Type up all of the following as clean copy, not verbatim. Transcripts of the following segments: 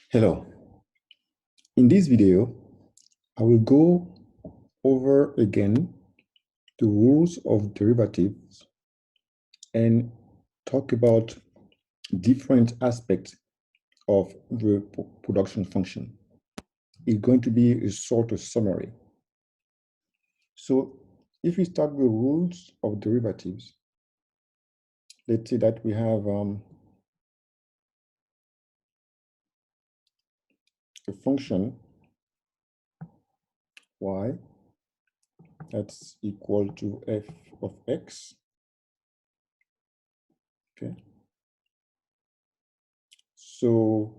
Hello. In this video, I will go over again the rules of derivatives and talk about different aspects of the production function. It's going to be a sort of summary. So if we start with rules of derivatives, let's say that we have a function y that's equal to f of x. Okay. So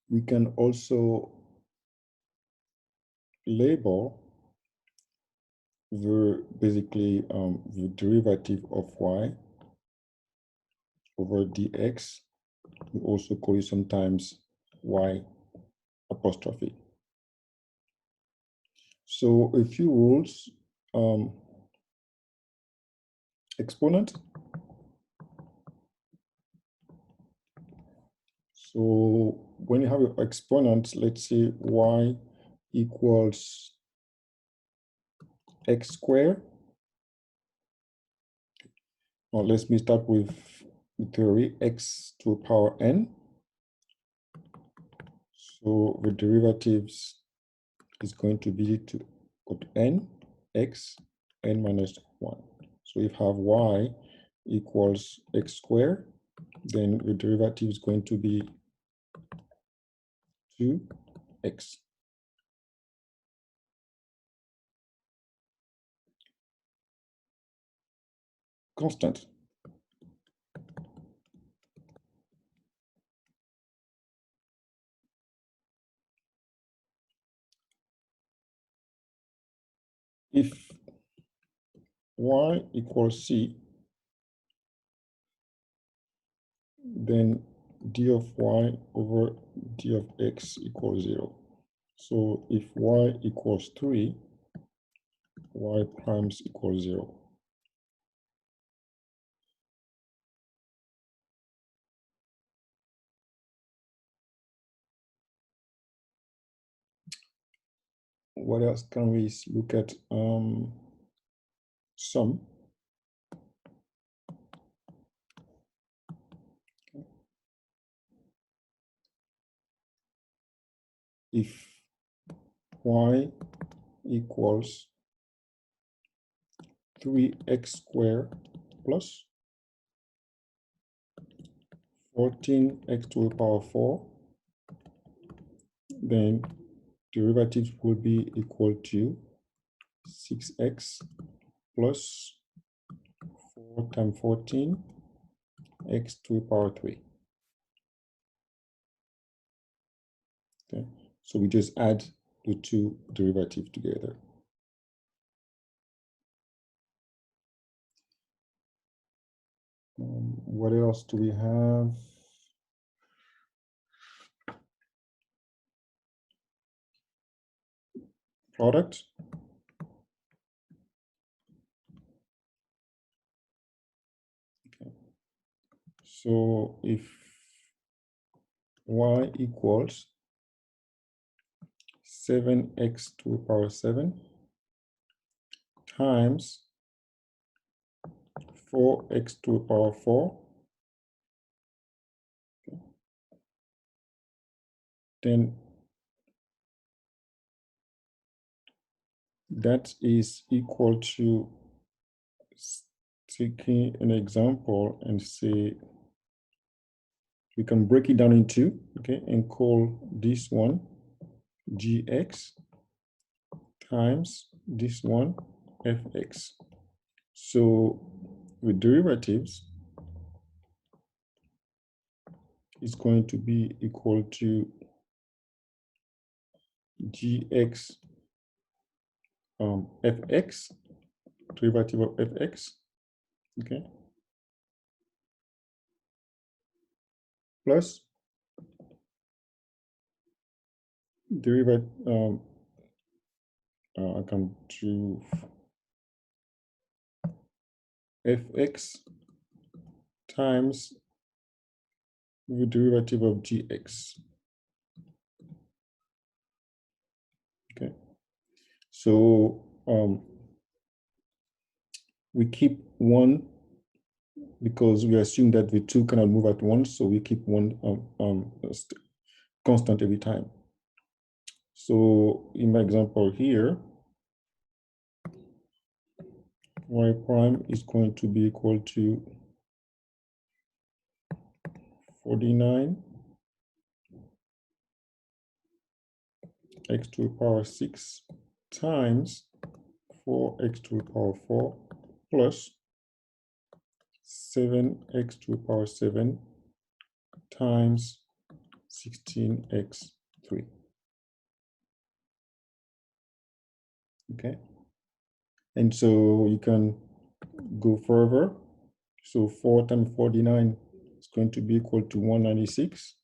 we can also label basically the derivative of y over dx. We also call it sometimes y apostrophe. So a few rules. Exponent. So when you have an exponent, let's say y equals x squared. Now let me start with the theory, x to the power n. So the derivatives is going to be to n, x, n minus 1. So if I have y equals x squared, then the derivative is going to be 2x. Constant. If y equals c, then d of y over d of x equals 0. So if y equals 3, y primes equals 0. What else can we look at? Sum. If y equals 3x squared plus 14x to the power 4, then derivatives will be equal to 6x plus 4 times 14 x to the power 3. Okay, so we just add the two derivatives together. What else do we have? Product. Okay. So if y equals 7x to the power 7 times 4x to the power 4, okay, then that is equal to taking an example and say we can break it down in two, okay, and call this one gx times this one fx. So with derivatives is going to be equal to gx fx, derivative of fx, okay, plus derivative, I can do fx times the derivative of gx. Okay, so we keep one because we assume that the two cannot move at once, so we keep one constant every time. So in my example here, y prime is going to be equal to 49 x to the power 6 times 4x to the power 4 plus 7x to the power 7 times 16x3. Okay, and so you can go further. So 4 times 49 is going to be equal to 196,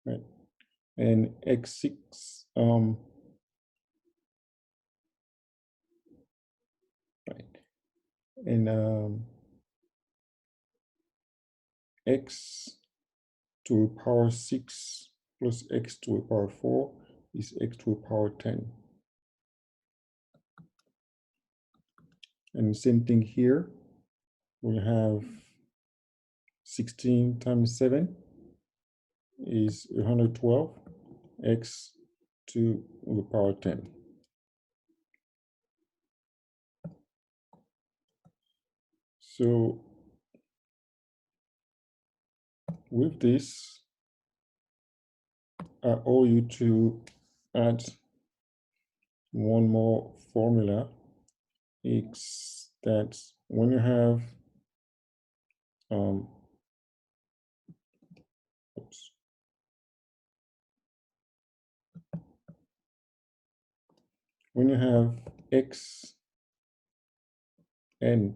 right? And x6 right, and x to the power 6 plus x to the power 4 is x to the power 10. And same thing here, we have 16 times 7 is 112 x to the power 10. So with this, I owe you to add one more formula. It's that when you have when you have x n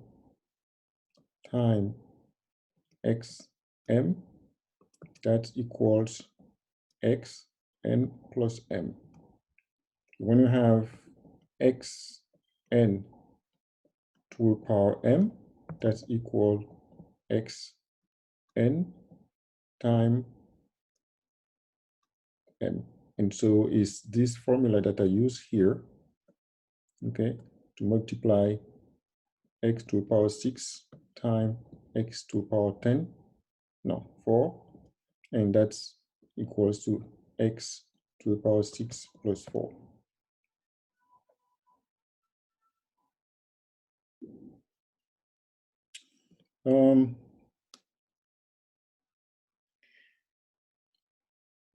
time x m, that equals x n plus m. When you have x n to the power m, that's equal x n time m. And so is this formula that I use here, okay, to multiply x to the power 6 times x to the power 10, no, 4, and that's equals to x to the power 6 plus 4.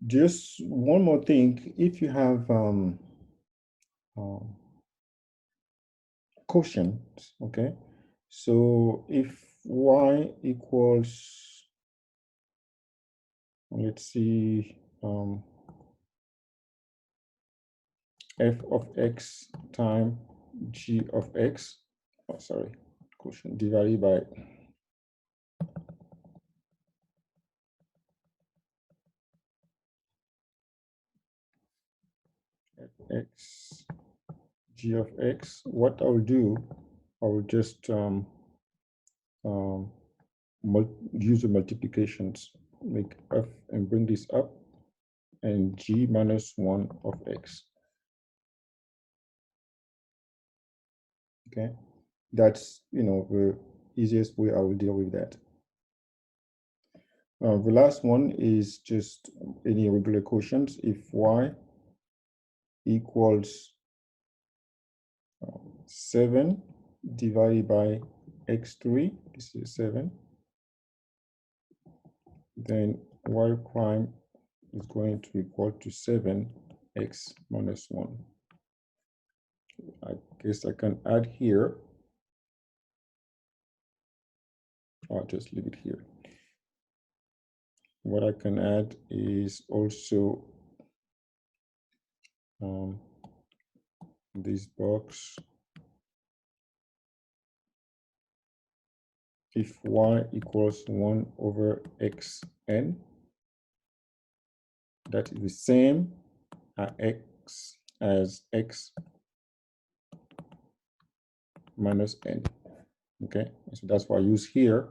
Just one more thing, if you have quotient, okay, so if y equals, let's see, f of x times g of x, oh sorry, quotient divided by x g of x, what I'll do, I will just use the multiplications, make f and bring this up, and g minus 1 of x. Okay, that's, you know, the easiest way I will deal with that. The last one is just any regular quotients. If y equals 7 divided by x3, this is 7, then y prime is going to equal to 7x minus 1. I guess I can add here. I'll just leave it here. What I can add is also this box. If y equals 1 over xn, that is the same as x minus n. Okay, so that's why I use here.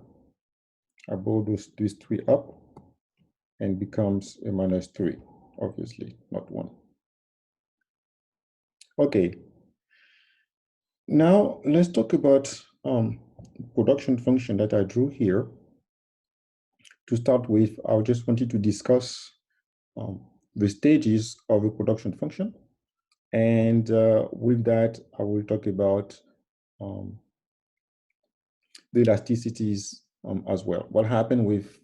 I blow these three up and becomes a -3, obviously, not 1. Okay, now let's talk about production function that I drew here. To start with, I just wanted to discuss the stages of a production function. And with that, I will talk about the elasticities as well. What happened with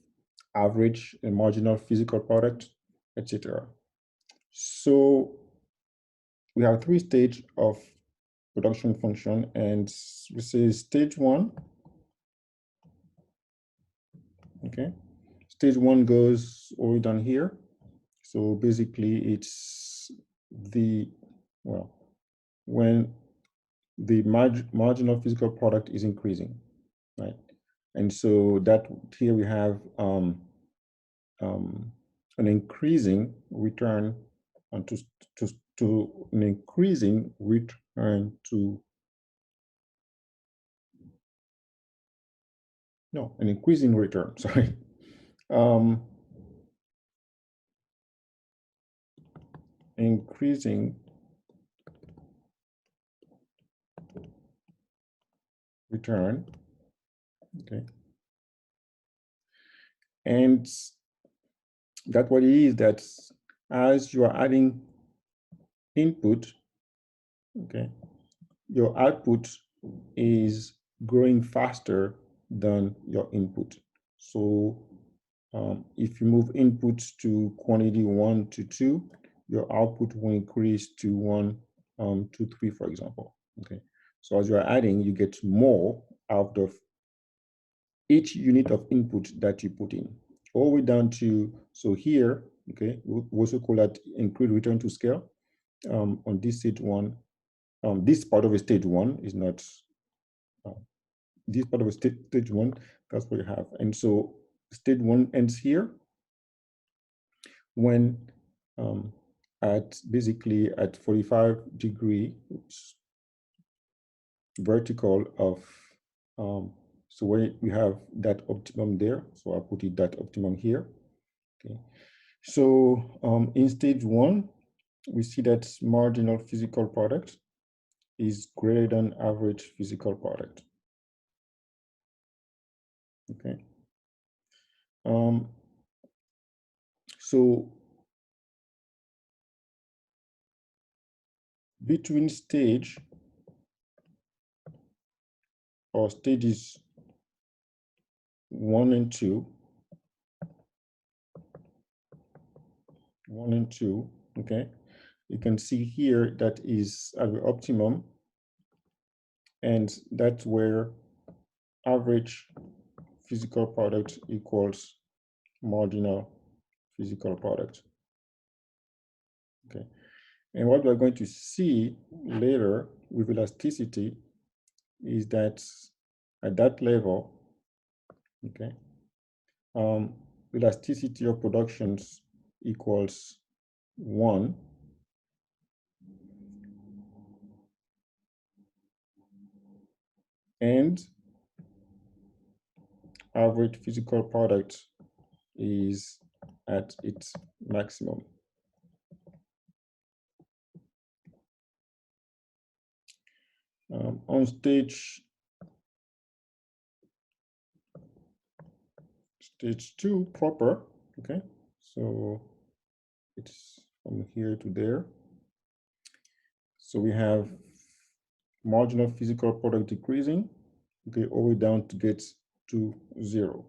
average and marginal physical product, etc. So we have 3 stages of production function, and we say stage 1. Okay, stage 1 goes all down here. So basically, it's when the marginal physical product is increasing, right? And so that here we have an increasing return to an increasing return to an increasing return. Sorry. Increasing return. Okay. And that what it is, that as you are adding input, okay, your output is growing faster than your input. So if you move input to quantity 1 to 2, your output will increase to 1 to 3, for example. Okay. So as you are adding, you get more out of each unit of input that you put in, all the way down to, so here, okay, we also call that increase return to scale. On this stage 1, this part of a stage 1 is not, this part of a stage 1, that's what you have. And so stage 1 ends here when at basically at 45-degree vertical of, so when we have that optimum there, so I'll put it that optimum here. Okay. So in stage 1, we see that marginal physical product is greater than average physical product. Okay. So between stage or stages 1 and 2, okay, you can see here that is at the optimum, and that's where average physical product equals marginal physical product. Okay, and what we're going to see later with elasticity is that at that level, okay, elasticity of productions equals 1, and average physical product is at its maximum. On stage 2 proper, okay, so it's from here to there. So we have marginal physical product decreasing, okay, all the way down to get to 0.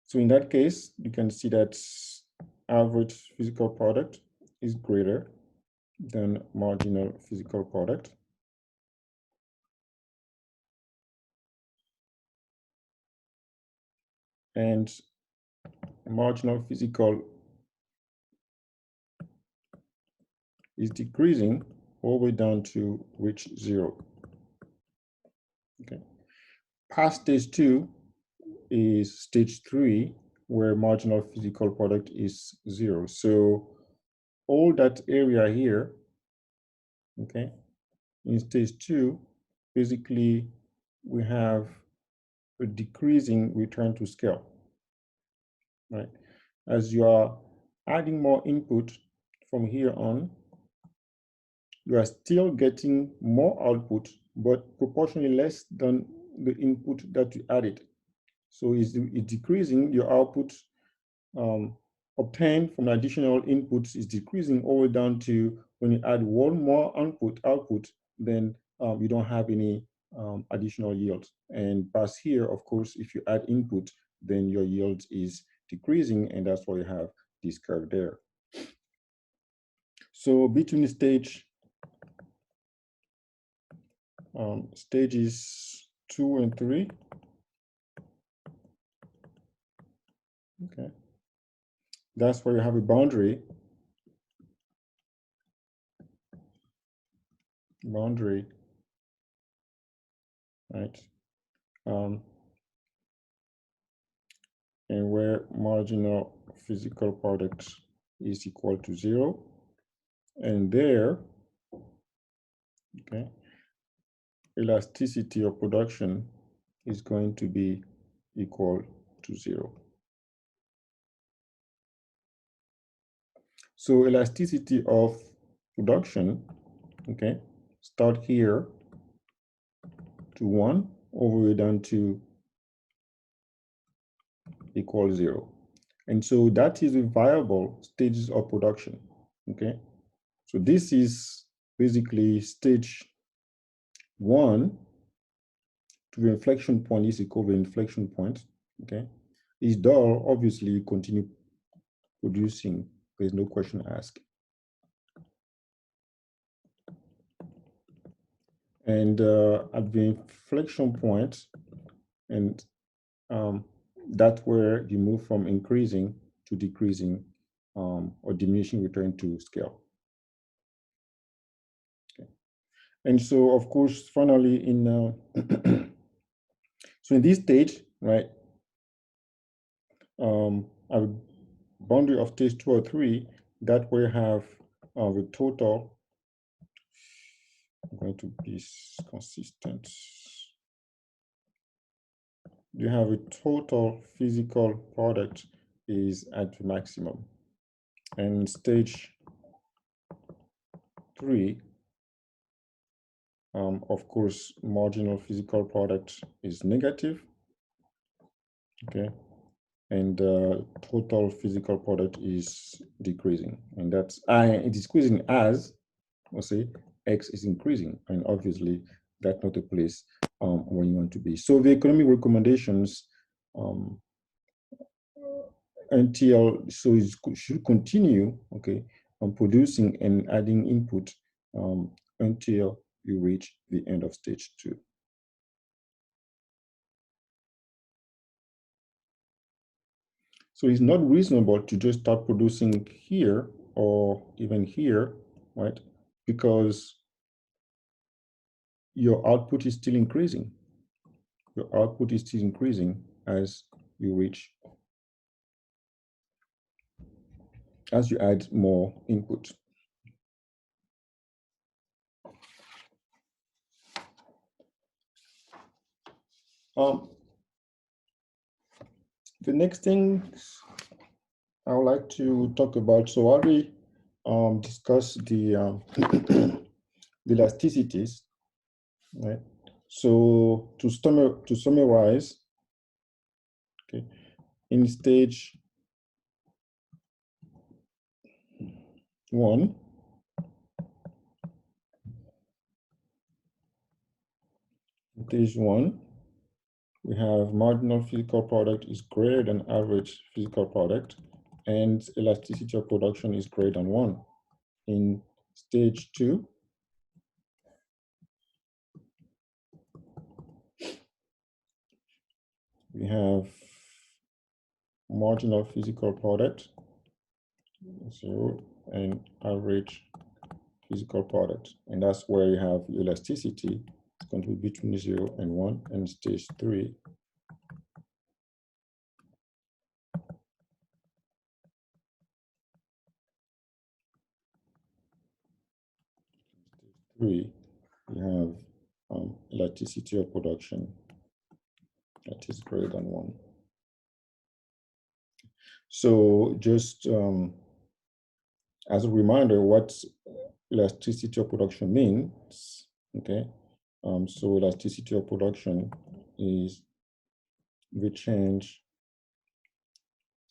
So in that case, you can see that average physical product is greater than marginal physical product. And marginal physical is decreasing all the way down to reach 0. Okay. Past stage 2 is stage 3, where marginal physical product is 0. So all that area here, okay, in stage 2 basically we have a decreasing return to scale, right? As you are adding more input from here on, you are still getting more output, but proportionally less than the input that you added. So it's decreasing your output obtained from additional inputs is decreasing all the way down to when you add one more output, then you don't have any additional yield. And past here, of course, if you add input, then your yield is decreasing, and that's why you have this curve there. So between stages 2 and 3, okay, that's where you have a boundary, right? And where marginal physical product is equal to 0. And there, okay, elasticity of production is going to be equal to 0. So elasticity of production, okay, start here to 1 all the way down to equal 0. And so that is the viable stages of production, okay? So this is basically stage 1 to the inflection point is equal to the inflection point, okay? Is dull, obviously continue producing, there's no question asked. And at the inflection point, and that's where you move from increasing to decreasing or diminishing return to scale. Okay. And so, of course, finally, in so in this stage, right, a boundary of stage 2 or 3, that we have the total. I'm going to be consistent. You have a total physical product is at the maximum. And stage 3, of course, marginal physical product is negative, okay? And total physical product is decreasing. And that's it is decreasing as, we'll say, X is increasing. And obviously, that's not a place where you want to be. So the economic recommendations until, so it should continue, okay, on producing and adding input until you reach the end of stage 2. So it's not reasonable to just start producing here or even here, right? Because your output is still increasing. Your output is still increasing as you reach, as you add more input. The next thing I would like to talk about, so I already discussed the the elasticities, right? So to summarize, okay, in stage 1, we have marginal physical product is greater than average physical product, and elasticity of production is greater than 1. In stage 2, we have marginal physical product 0 and average physical product, and that's where you have elasticity. It's going to be between 0 and 1. And stage 3, we have elasticity of production that is greater than 1. So just as a reminder, what elasticity of production means, okay? So elasticity of production is the change,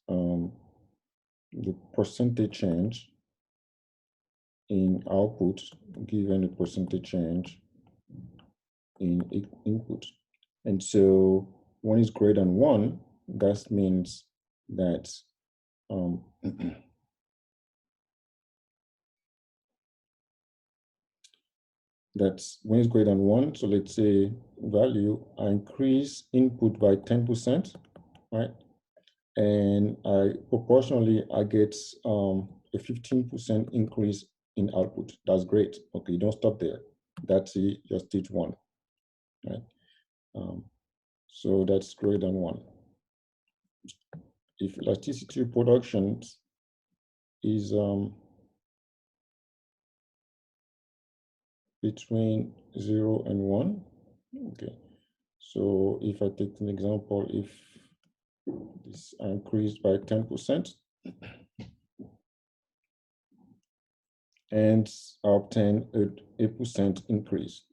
the percentage change in output given the percentage change in input. And so when it's greater than 1, that means that that's when it's greater than 1. So let's say value, I increase input by 10%, right? And I proportionally, I get a 15% increase in output. That's great. Okay, don't stop there. That's your stage 1, right? So that's greater than 1. If elasticity of production is between 0 and 1, okay. So if I take an example, if this increased by 10% and I obtain a 8% increase,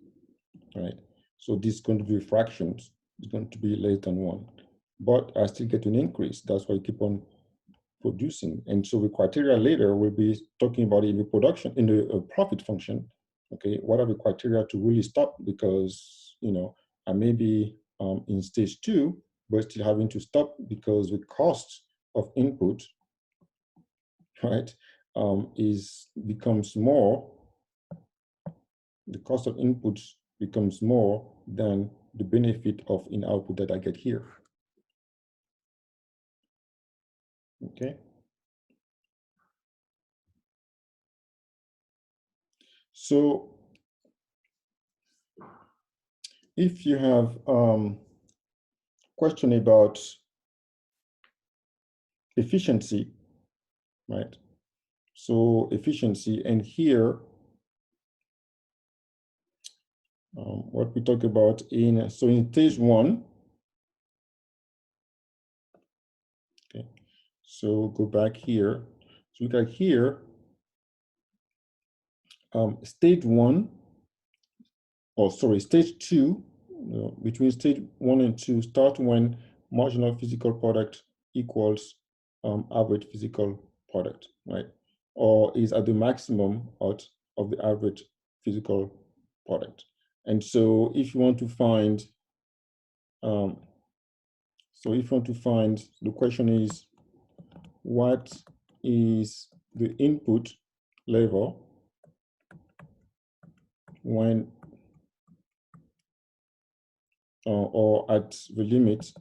right? So this is going to be fractions. It's going to be less than 1, but I still get an increase. That's why I keep on producing. And so the criteria later will be talking about in the production, in the profit function. Okay, what are the criteria to really stop? Because I may be in stage 2, but still having to stop because the cost of input, right, becomes more. The cost of input becomes more than the benefit of in output that I get here. Okay. So if you have question about efficiency, right? So efficiency, and here what we talk about in stage 1. Okay, so go back here. So look at here. Stage 1, or sorry, stage 2. Between stage 1 and 2 start when marginal physical product equals average physical product, right? Or is at the maximum of the average physical product. And so if you want to find, the question is, what is the input level when or at the limit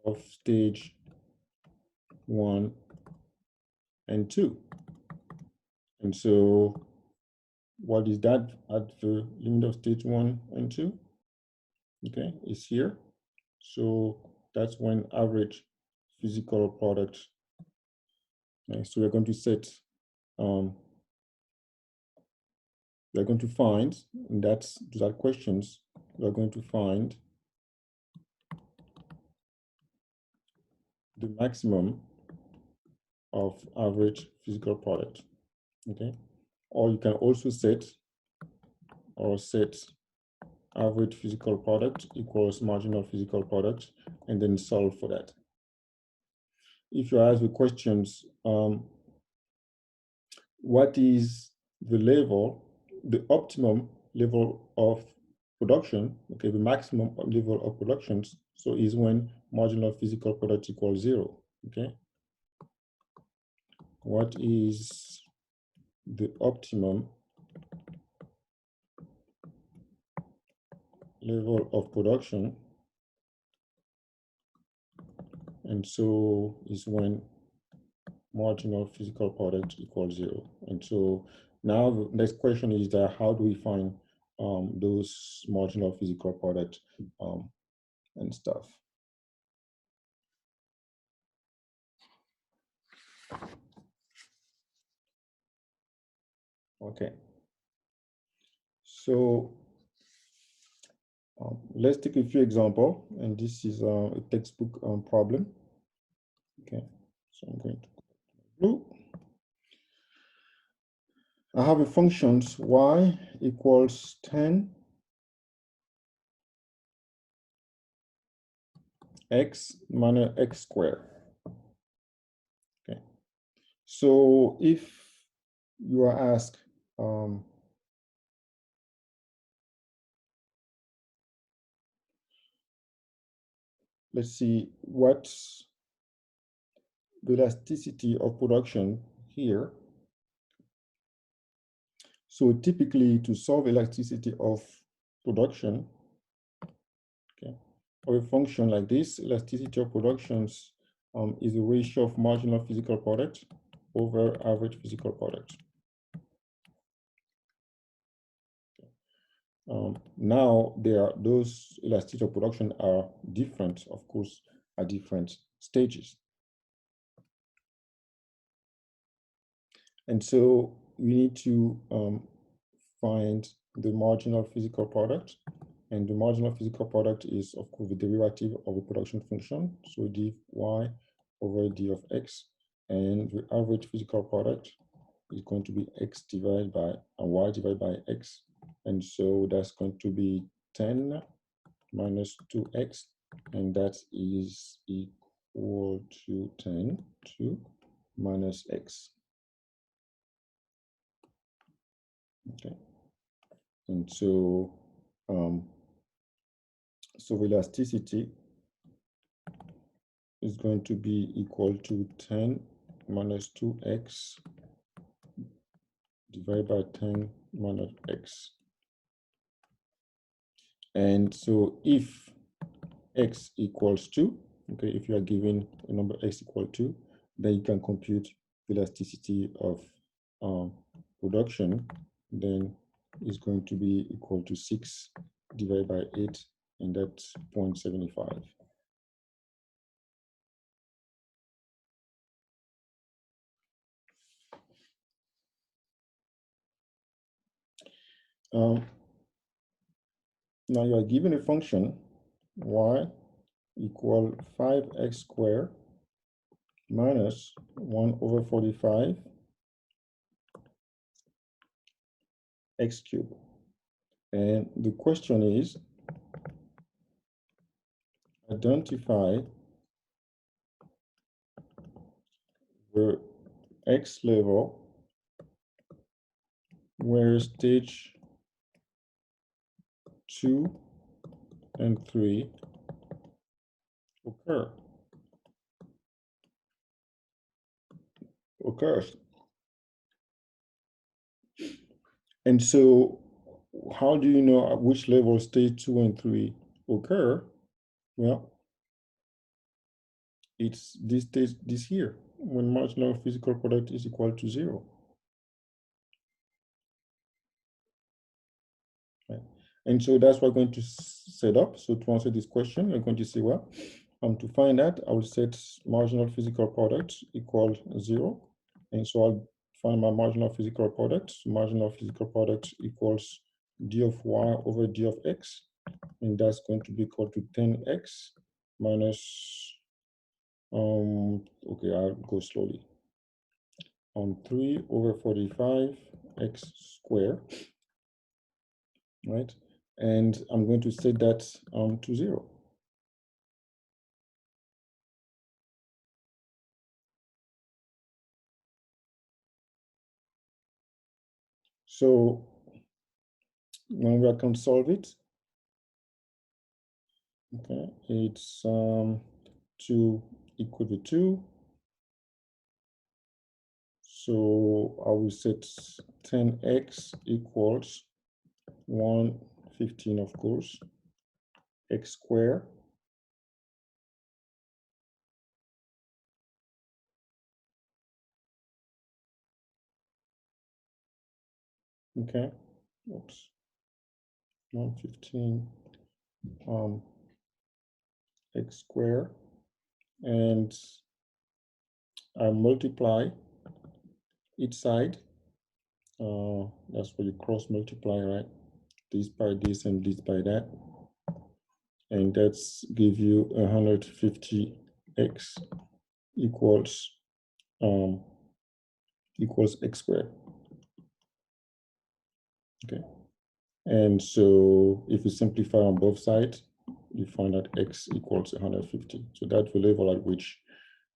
of stage 1 and 2. And so what is that at the limit of stage 1 and 2? Okay, it's here. So that's when average physical product. Okay, so we're going to set, we're going to find, and those are questions, we're going to find the maximum of average physical product. Okay, or you can also set average physical product equals marginal physical product, and then solve for that. If you ask the questions, what is the level, the optimum level of production, okay, the maximum level of productions, so is when marginal physical product equals 0, okay? What is the optimum level of production? And so is when marginal physical product equals 0. And so now the next question is that how do we find those marginal physical product and stuff? Okay. So let's take a few examples, and this is a textbook problem. Okay, so I'm going to blue. I have a functions y equals 10 x minus x squared. Okay, so if you are asked let's see what's the elasticity of production here. So typically to solve elasticity of production, okay, for a function like this, elasticity of productions is a ratio of marginal physical product over average physical product. Now those elasticity of production are different, of course, at different stages. And so we need to find the marginal physical product. And the marginal physical product is, of course, the derivative of a production function. So d y over d of x. And the average physical product is going to be x divided by y divided by x. And so that's going to be 10 minus 2x. And that is equal to 10 to minus x. Okay. And so elasticity is going to be equal to 10 minus 2x divided by 10 minus x. And so if x equals 2, okay, if you are given a number x equal 2, then you can compute the elasticity of production. Then it's going to be equal to 6 divided by 8, and that's 0.75. Now you are given a function y equal 5x squared minus 1 over 45 x cubed. And the question is, identify the x level where stage 2 and 3 occurs. And so how do you know at which level stage 2 and 3 occur? Well, it's this stage, this here, when marginal physical product is equal to 0. Right? And so that's what we're going to set up. So to answer this question, we're going to say, well, to find that, I will set marginal physical product equal 0. And so I'll find my marginal physical product. Marginal physical product equals d of y over d of x. And that's going to be equal to 10x minus, okay, I'll go slowly. 3 over 45 x squared, right? And I'm going to set that to 0. So when we can solve it, okay, it's 2 equal to 2. So I will set 10x equals 115, of course, x squared. Okay, oops, 115 x squared, and I multiply each side That's where you cross multiply, right? This by this and this by that. And that's give you 150x equals x squared. Okay. And so if you simplify on both sides, you find that x equals 150. So that's the level at which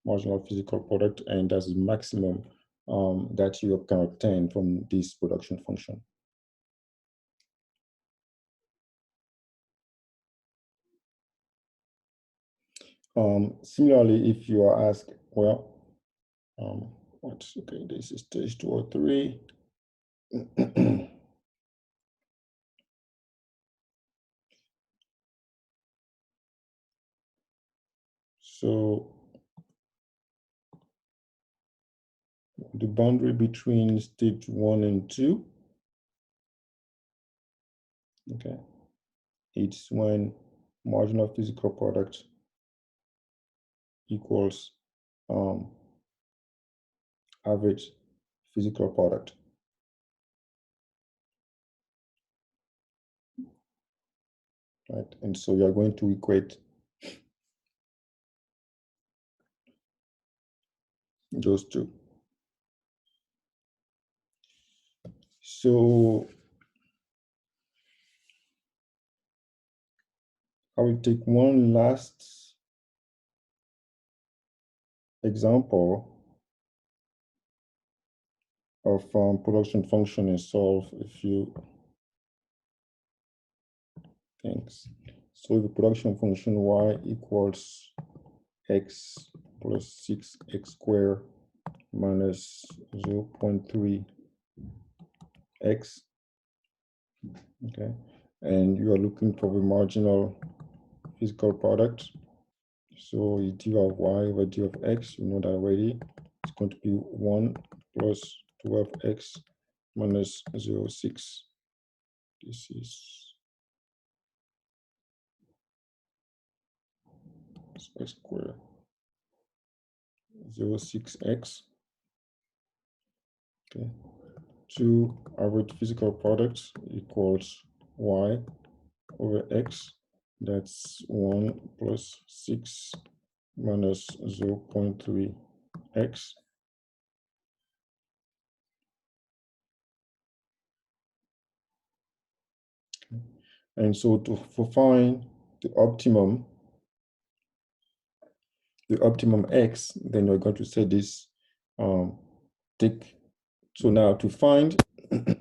marginal physical product, and that's the maximum that you can obtain from this production function. Similarly, if you are asked, well, okay, this is stage 2 or 3. So the boundary between stage 1 and 2, okay, it's when marginal physical product equals average physical product. Right, and so you are going to equate those two. So I will take one last example of production function and solve a few things. So the production function y equals x plus 6x squared minus 0.3 x, okay, and you are looking for the marginal physical product. So d of y over d of x, you know that already. It's going to be 1 plus 12x minus 0.6. This is x squared 0.6x. Okay. 2 average physical products equals y over x. That's 1 plus 6 minus 0.3 x. Okay. And so to find the optimum x, then you're going to say this so now to find the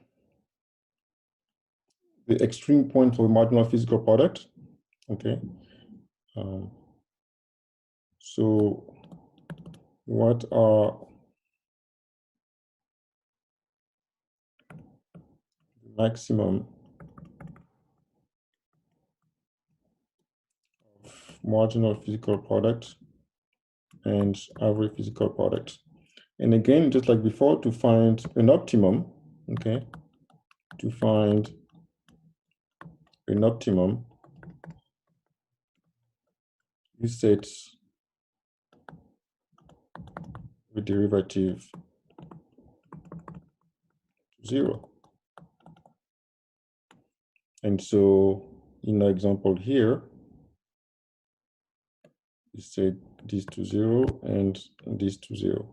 extreme point for marginal physical product, okay. So what are the maximum of marginal physical product and average physical product? And again, just like before, to find an optimum, okay, to find an optimum, you set the derivative to 0. And so in our example here, you set this to 0 and this to 0.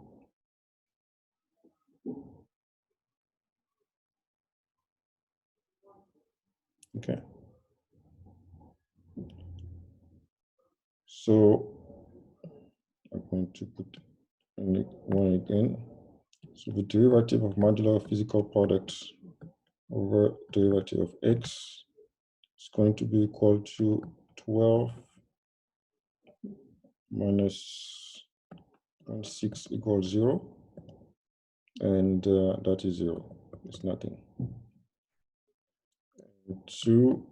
Okay. So I'm going to put one again. So the derivative of modular physical product over derivative of x is going to be equal to 12 minus 6 equals 0. And that is 0. It's nothing. And 2,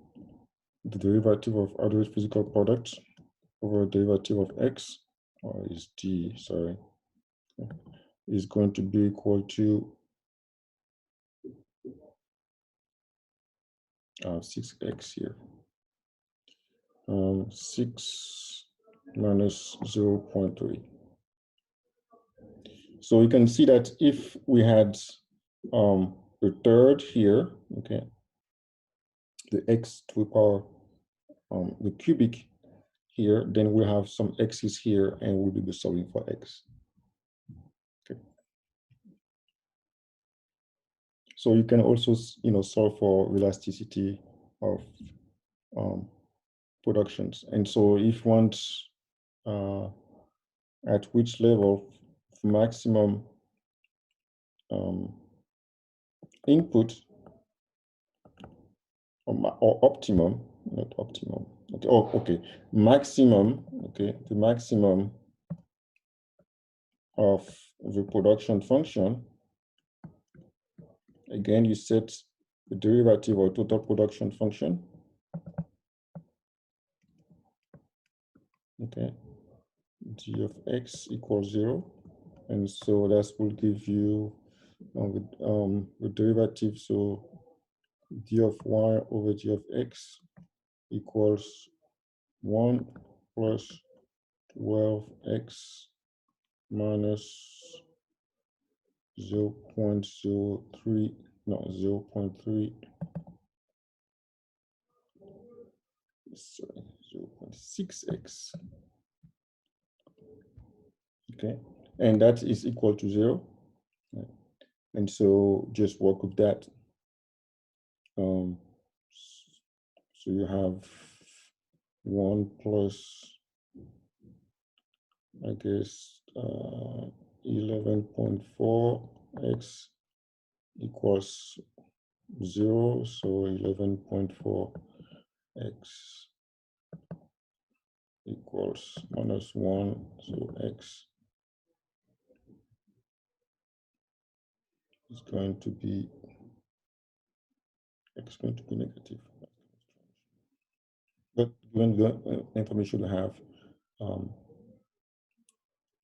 the derivative of average physical product over derivative of x, or is d, sorry, is going to be equal to 6x here. 6 minus 0.3. So you can see that if we had a third here, okay, the x to the power, the cubic here, then we have some x's here, and we'll do the solving for x. Okay. So you can also, solve for elasticity of productions. And so if one at which level of maximum input or optimum, not optimum, okay, oh, okay, maximum, okay, the maximum of the production function, again, you set the derivative or total production function, okay, g of x equals 0, and so that will give you the derivative, so d of y over g of x equals 1 plus 12x minus 0.03, no, 0.3, sorry, 0.6x. Okay, and that is equal to 0. And so just work with that. So you have 1 plus, I guess, 11.4x equals 0, so 11.4x equals minus 1, so x is going to be, x is going to be negative. But given the information we have,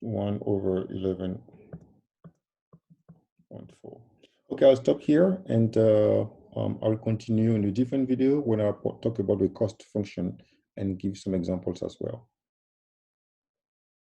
1 over 11.4. Okay, I'll stop here, and I'll continue in a different video when I talk about the cost function and give some examples as well.